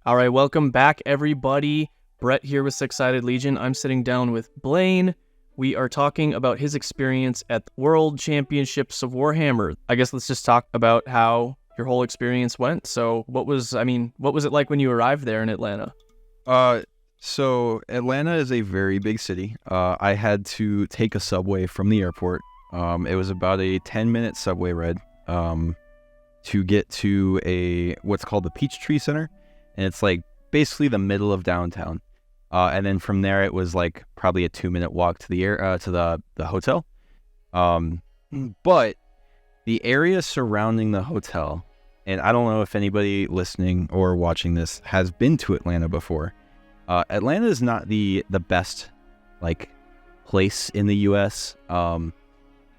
All right, welcome back, everybody. Brett here with Six-Sided Legion. I'm sitting down with Blayne. We are talking about his experience at the World Championships of Warhammer. I guess let's just talk about how your whole experience went. So what was it like when you arrived there in Atlanta? So Atlanta is a very big city. I had to take a subway from the airport. It was about a 10-minute subway ride to get to what's called the Peachtree Center. And it's like basically the middle of downtown. And then from there, it was like probably a 2-minute walk to the hotel. But the area surrounding the hotel, and I don't know if anybody listening or watching this has been to Atlanta before. Atlanta is not the best like place in the U.S.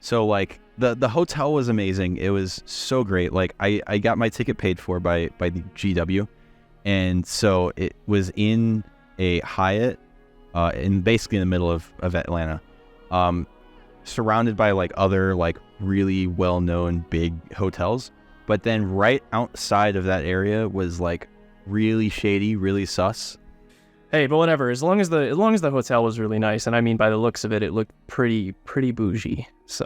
So like the hotel was amazing. It was so great. Like I got my ticket paid for by the GW. And so it was in a Hyatt, basically in the middle of Atlanta, surrounded by like other like really well-known big hotels. But then right outside of that area was like really shady, really sus. Hey, but whatever. As long as the hotel was really nice, and I mean by the looks of it, it looked pretty bougie. So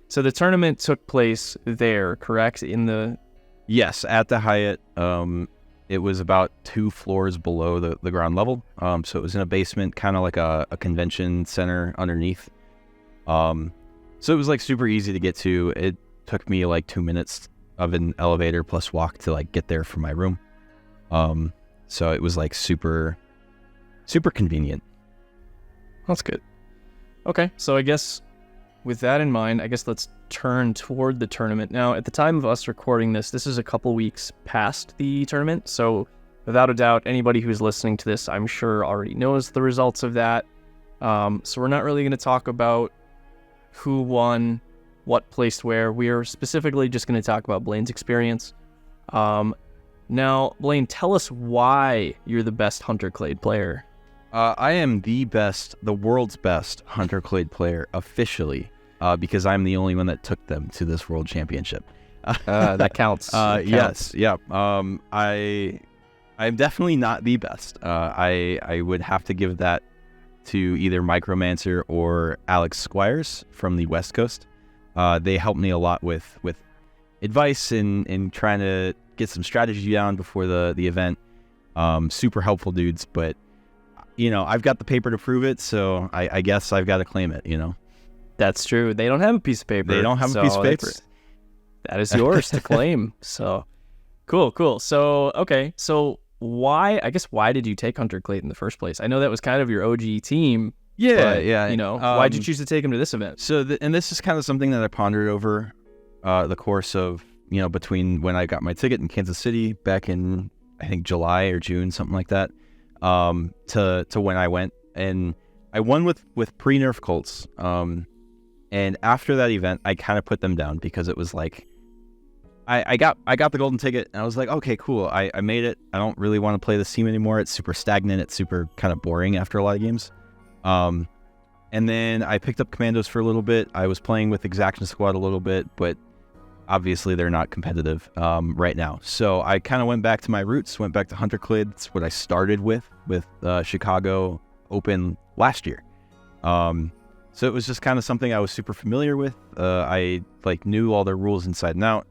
the tournament took place there, correct? Yes, at the Hyatt. It was about 2 floors below the ground level. So it was in a basement, kind of like a convention center underneath. So it was like super easy to get to. It took me like 2 minutes of an elevator plus walk to like get there from my room. So it was like super convenient. That's good. Okay, so I guess with that in mind, let's turn toward the tournament. Now, at the time of us recording this is a couple weeks past the tournament, so without a doubt, anybody who's listening to this, I'm sure, already knows the results of that. So we're not really going to talk about who won, what placed where. We are specifically just going to talk about Blayne's experience. Now, Blayne, tell us why you're the best Hunter Clade player. I am the world's best Hunter Clade player officially, because I'm the only one that took them to this world championship. That counts. Yes, yeah. I'm definitely not the best. I would have to give that to either Micromancer or Alex Squires from the West Coast. They helped me a lot with advice in trying to get some strategy down before the event. Super helpful dudes, but you know, I've got the paper to prove it, so I guess I've got to claim it, you know. That's true. They don't have a piece of paper. They don't have a piece of paper. That is yours to claim. So, cool. So, okay. So, why did you take Hunter Clade in the first place? I know that was kind of your OG team. Yeah, but, yeah. You know, why did you choose to take him to this event? So, and this is kind of something that I pondered over the course of, you know, between when I got my ticket in Kansas City back in, I think, July or June, something like that, to when I went. And I won with pre-nerf Colts. And after that event, I kind of put them down because it was like, I got the golden ticket and I was like, okay, cool. I made it. I don't really want to play this team anymore. It's super stagnant. It's super kind of boring after a lot of games. And then I picked up Commandos for a little bit. I was playing with Exaction Squad a little bit, but obviously they're not competitive right now. So I kind of went back to my roots, went back to Hunter Clade. That's what I started with Chicago Open last year. So it was just kind of something I was super familiar with. I like knew all their rules inside and out.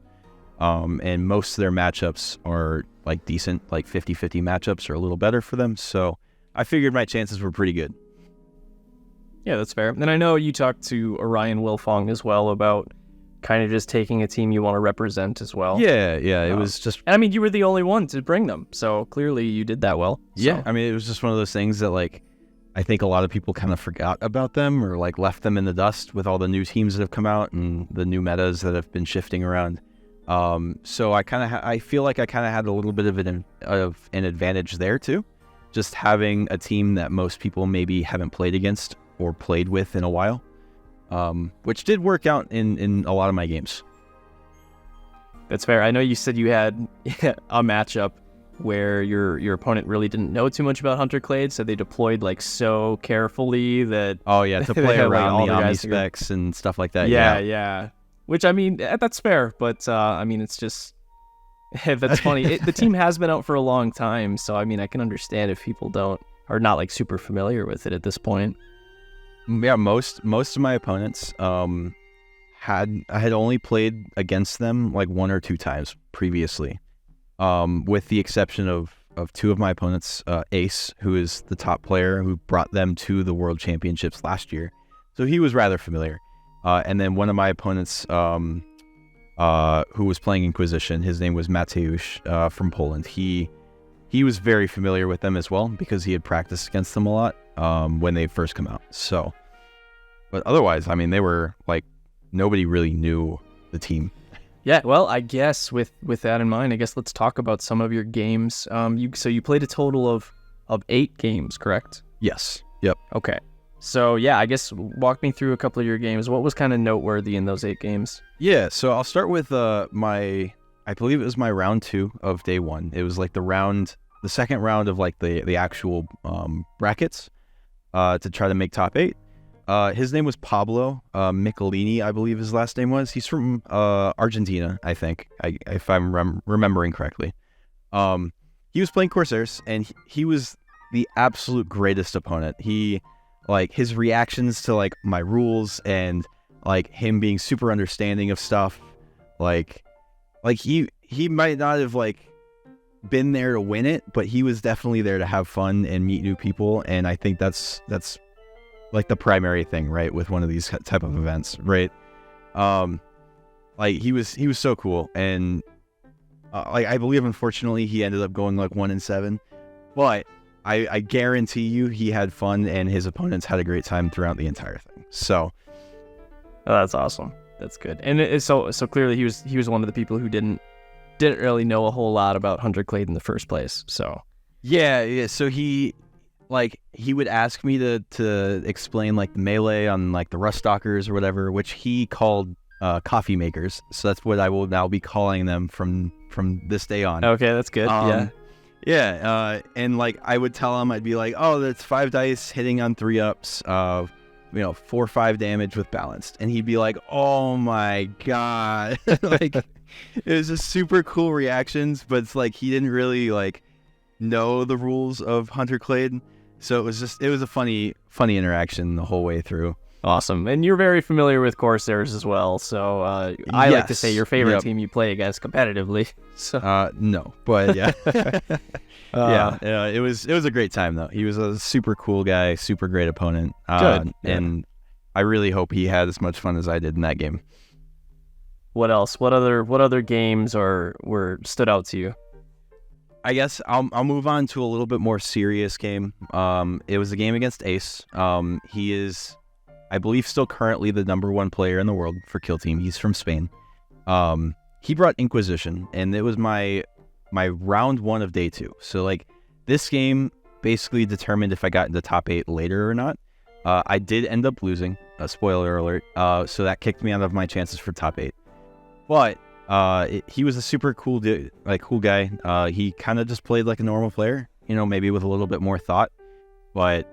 And most of their matchups are like decent, like 50-50 matchups or a little better for them. So I figured my chances were pretty good. Yeah, that's fair. And I know you talked to Orion Wilfong as well about kind of just taking a team you want to represent as well. Yeah. It was just... And I mean, you were the only one to bring them. So clearly you did that well. Yeah, I mean, it was just one of those things that like, I think a lot of people kind of forgot about them or like left them in the dust with all the new teams that have come out and the new metas that have been shifting around. So I feel like I kind of had a little bit of an advantage there too, just having a team that most people maybe haven't played against or played with in a while, which did work out in a lot of my games. That's fair. I know you said you had a matchup where your opponent really didn't know too much about Hunter Clade, so they deployed like so carefully that... Oh yeah, to play around like, the Omni specs and stuff like that. Yeah. Which, I mean, that's fair, but I mean, it's That's funny. The team has been out for a long time, so I mean, I can understand if people are not like super familiar with it at this point. Yeah, most of my opponents I had only played against them like 1 or 2 times previously, with the exception of 2 of my opponents, Ace, who is the top player who brought them to the World Championships last year, so he was rather familiar. And then one of my opponents, who was playing Inquisition, his name was Mateusz, from Poland. He was very familiar with them as well because he had practiced against them a lot when they first come out. So, but otherwise, I mean, they were like, nobody really knew the team. Yeah, well, I guess with that in mind, I guess let's talk about some of your games. So you played a total of 8 games, correct? Yes. Yep. Okay. So yeah, I guess walk me through a couple of your games. What was kind of noteworthy in those 8 games? Yeah, so I'll start with I believe it was my round 2 of day 1. It was like the second round of like the actual brackets to try to make top 8. His name was Pablo Michelini, I believe his last name was. He's from Argentina, I think, if I'm remembering correctly. He was playing Corsairs, and he was the absolute greatest opponent. Like his reactions to like my rules and like him being super understanding of stuff, like he might not have like been there to win it, but he was definitely there to have fun and meet new people. And I think that's like the primary thing, right, with one of these type of events, right? Like he was so cool, and like I believe unfortunately he ended up going like 1-7, but I guarantee you he had fun and his opponents had a great time throughout the entire thing. So, oh, that's awesome. That's good. And so clearly he was one of the people who didn't really know a whole lot about Hunter Clade in the first place. So yeah. So he would ask me to explain like the melee on like the rust stalkers or whatever, which he called coffee makers. So that's what I will now be calling them from this day on. Okay, that's good. Yeah. Yeah, and like I would tell him, I'd be like, oh, that's 5 dice hitting on 3-ups, 4-5 damage with balanced, and he'd be like, oh my god, like it was just super cool reactions, but it's like he didn't really like know the rules of Hunter Clade, so it was a funny interaction the whole way through. Awesome. And you're very familiar with Corsairs as well, so I like to say your favorite team you play against competitively. So no, but yeah. It was a great time though. He was a super cool guy, super great opponent. Good. And I really hope he had as much fun as I did in that game. What else? What other games were stood out to you? I guess I'll move on to a little bit more serious game. It was a game against Ace. He is, I believe, still currently the #1 player in the world for Kill Team. He's from Spain. He brought Inquisition, and it was my round 1 of day 2. So like this game basically determined if I got into top 8 later or not. I did end up losing. Spoiler alert. So that kicked me out of my chances for top 8. But he was a super cool dude, like cool guy. He kind of just played like a normal player, maybe with a little bit more thought. But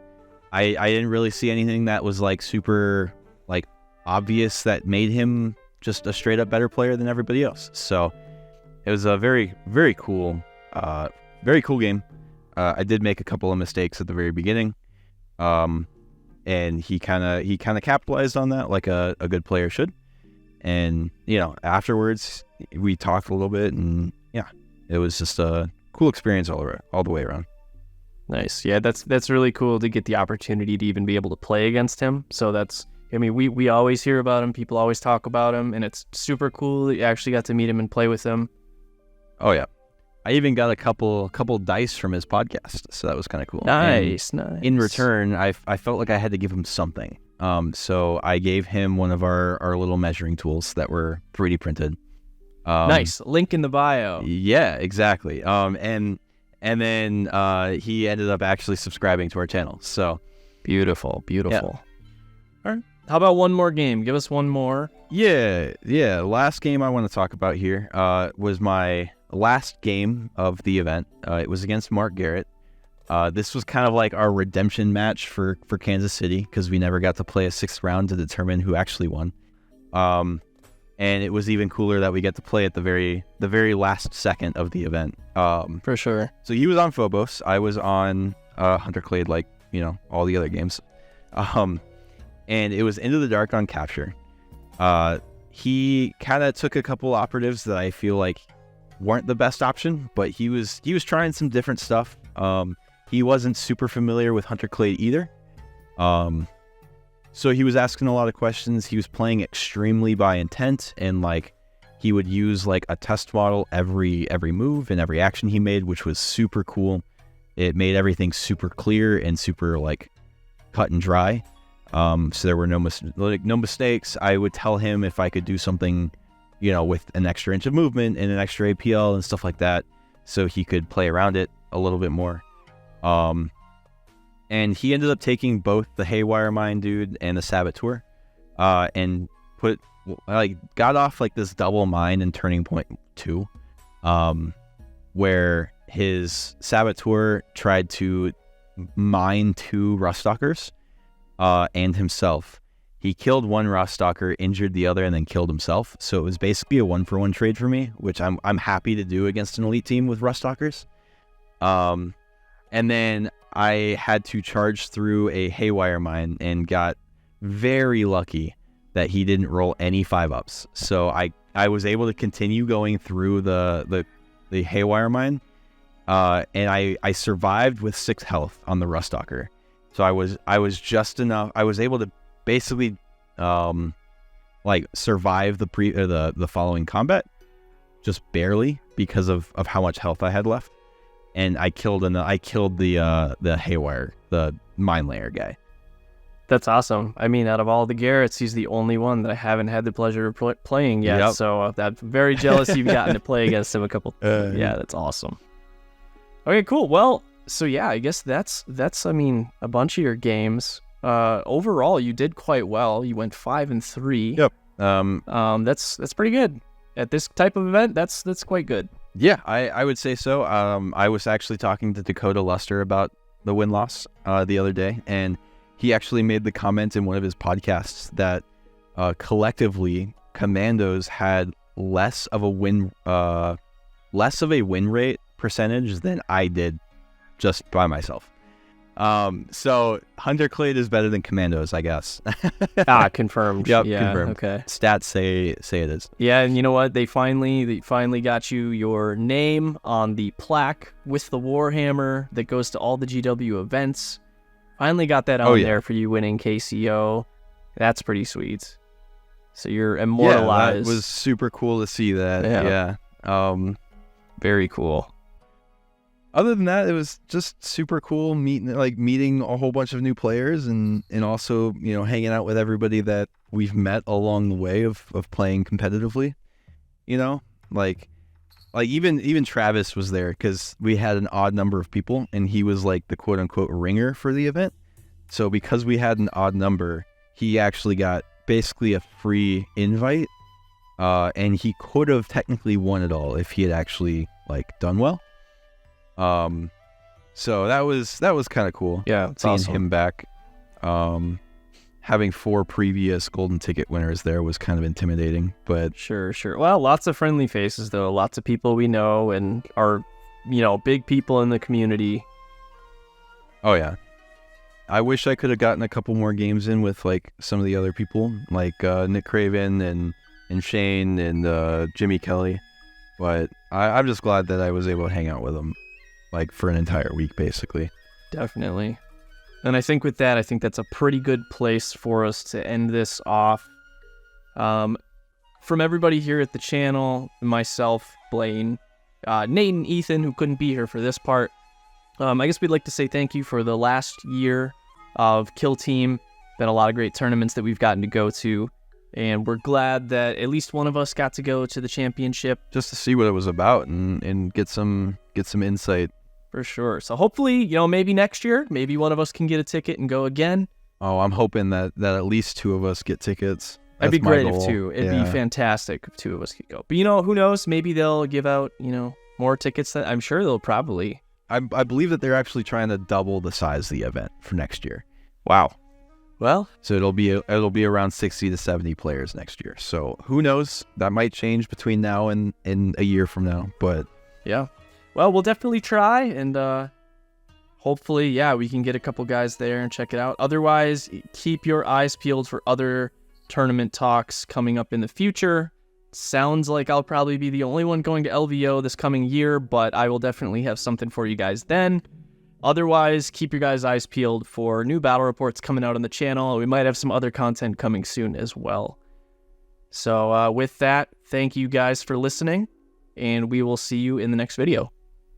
I didn't really see anything that was like super like obvious that made him just a straight up better player than everybody else. So it was a very, very cool game. I did make a couple of mistakes at the very beginning. And he kind of capitalized on that like a good player should. And, afterwards we talked a little bit, and yeah, it was just a cool experience all the way around. Nice. Yeah, that's really cool to get the opportunity to even be able to play against him. So we always hear about him. People always talk about him, and it's super cool that you actually got to meet him and play with him. Oh yeah. I even got a couple dice from his podcast, so that was kind of cool. Nice. In return, I felt like I had to give him something. So I gave him one of our little measuring tools that were 3D printed. Nice. Link in the bio. Yeah, exactly. And then he ended up actually subscribing to our channel. So beautiful. Yeah. All right. How about one more game? Give us one more. Yeah. Last game I want to talk about here was my last game of the event. It was against Mark Garrett. This was kind of like our redemption match for Kansas City, because we never got to play a 6th round to determine who actually won. and it was even cooler that we get to play at the very last second of the event. For sure. So he was on Phobos, I was on Hunter Clade, like all the other games, and it was Into the Dark on Capture. He kind of took a couple operatives that I feel like weren't the best option, but he was trying some different stuff. He wasn't super familiar with Hunter Clade either. So he was asking a lot of questions. He was playing extremely by intent, and like he would use like a test model every move and every action he made, which was super cool. It made everything super clear and super like cut and dry. So there were no mistakes. I would tell him if I could do something, with an extra inch of movement and an extra APL and stuff like that, so he could play around it a little bit more. And he ended up taking both the Haywire Mine dude and the Saboteur, and got off like this double mine in Turning Point 2, where his Saboteur tried to mine 2 Ruststalkers, and himself. He killed one Ruststalker, injured the other, and then killed himself. So it was basically a 1-for-1 trade for me, which I'm happy to do against an elite team with Ruststalkers. And then I had to charge through a Haywire Mine and got very lucky that he didn't roll any 5-ups. So I was able to continue going through the Haywire Mine, and I survived with 6 health on the Ruststalker. So I was just enough. I was able to basically survive the following combat, just barely, because of how much health I had left. And I killed the Haywire, the mine layer guy. That's awesome. I mean, out of all the Garretts, he's the only one that I haven't had the pleasure of playing yet. Yep. So I'm very jealous you've gotten to play against him a couple. Yeah, that's awesome. Okay, cool. Well, so yeah, I guess that's a bunch of your games. Overall, you did quite well. You went 5-3. Yep. That's pretty good at this type of event. That's quite good. Yeah, I would say so. I was actually talking to Dakota Luster about the win-loss the other day, and he actually made the comment in one of his podcasts that collectively Commandos had less of a win rate percentage than I did just by myself. So Hunter Clade is better than Commandos, I guess. Confirmed. Yep, yeah, confirmed. Okay. Stats say it is. Yeah, and you know what? They finally got you your name on the plaque with the Warhammer that goes to all the GW events. Finally got that on there for you winning KCO. That's pretty sweet. So you're immortalized. Yeah, that was super cool to see that. Yeah. Very cool. Other than that, it was just super cool meeting a whole bunch of new players and also, hanging out with everybody that we've met along the way of playing competitively. Even Travis was there because we had an odd number of people and he was like the quote unquote ringer for the event. So because we had an odd number, he actually got basically a free invite, and he could have technically won it all if he had actually done well. So that was kind of cool. Yeah, seeing awesome. Him back. Having 4 previous golden ticket winners there was kind of intimidating, but sure. Well, lots of friendly faces though, lots of people we know and are, big people in the community. Oh yeah. I wish I could have gotten a couple more games in with some of the other people, Nick Craven and Shane and Jimmy Kelly, but I'm just glad that I was able to hang out with them for an entire week basically. Definitely. And I think with that, that's a pretty good place for us to end this off. From everybody here at the channel, myself, Blayne, Nate and Ethan, who couldn't be here for this part, I guess we'd like to say thank you for the last year of Kill Team. Been a lot of great tournaments that we've gotten to go to, and we're glad that at least one of us got to go to the championship. Just to see what it was about and get some insight. For sure. So hopefully, maybe next year, maybe one of us can get a ticket and go again. Oh, I'm hoping that at least 2 of us get tickets. It'd be great if 2. It'd be fantastic if 2 of us could go. But who knows? Maybe they'll give out, more tickets. I'm sure they'll probably. I believe that they're actually trying to double the size of the event for next year. Wow. Well, So it'll be around 60 to 70 players next year. So who knows? That might change between now and a year from now. But yeah. Well, we'll definitely try, and hopefully, yeah, we can get a couple guys there and check it out. Otherwise, keep your eyes peeled for other tournament talks coming up in the future. Sounds like I'll probably be the only one going to LVO this coming year, but I will definitely have something for you guys then. Otherwise, keep your guys' eyes peeled for new battle reports coming out on the channel. We might have some other content coming soon as well. So with that, thank you guys for listening, and we will see you in the next video.